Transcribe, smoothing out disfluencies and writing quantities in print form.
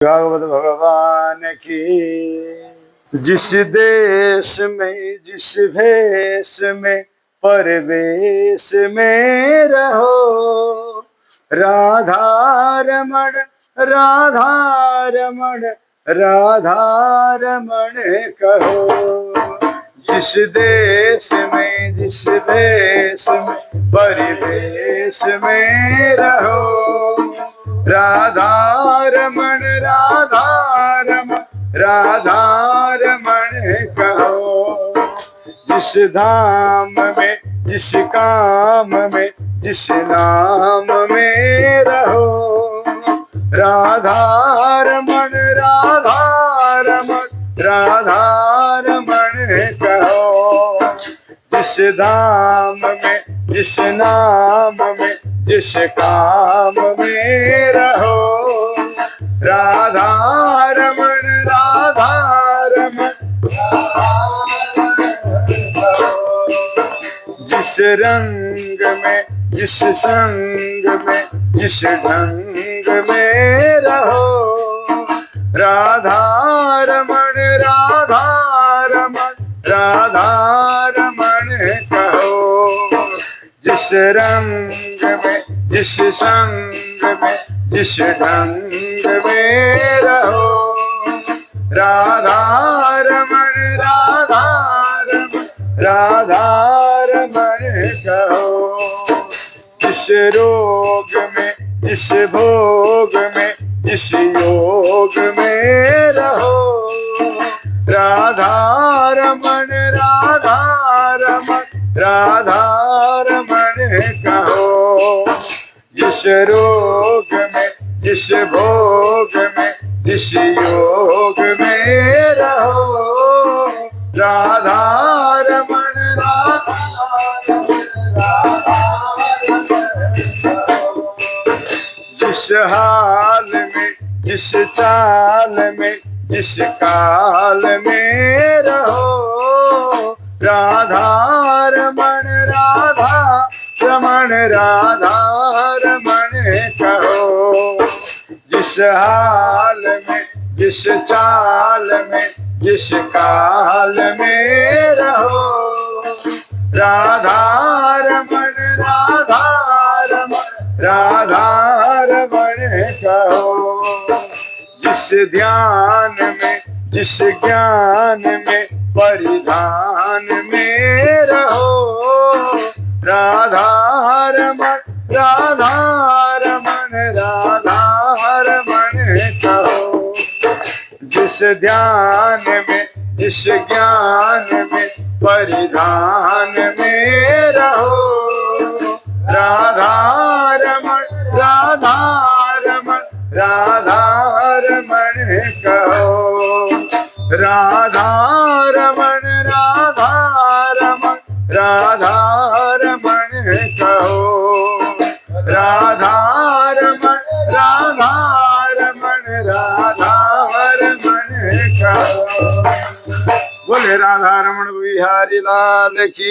भागवत भगवान की। जिस देश में जिस भेष में परवेश में रहो, राधा रमण राधा रमण राधा रमण कहो। जिस देश में जिस भेष में परिवेश में रहो, राधा रमण राधा रमण राधा रमण कहो। जिस धाम में जिस काम में जिस नाम में रहो, राधा रमण राधा रमण राधा रमण कहो। जिस धाम में जिस नाम में जिस काम में रहो, राधा रमण राधा रमण जिस रंग में जिस संग में जिस ढंग में रहो, राधा रमण राधा रमण राधा रमण कहो। जिस रंग में जिस संग में जिस ढंग में रहो, राधा रमण राधा रमण राधा रमण कहो। जिस रोग में जिस भोग में जिस योग में रहो, राधा रमण राधा रमण राधा रमण कहो। जिस रोग में जिस भोग में जिस योग में रहो, राधा रमण राधा जिस हाल में जिस चाल में जिस काल में रहो, राधा रमण राधा रमण राधा रमण कहो। जिस हाल में जिस चाल में जिस काल में रहो, राधा रमण राधा रमण राधा रमण कहो। जिस ध्यान में जिस ज्ञान में परिधान में रहो, राधा रमण राधा रमण राधा रमण कहो। जिस ध्यान में जिस ज्ञान में परिधान में रहो, राधा रमण राधा रमण राधा रमण कहो। राधा रमण राधा रमण राधा रमण कहो। राधा रमण राधा रमण राधा रमण कहो। बोले राधा रमण बिहारी लाल की।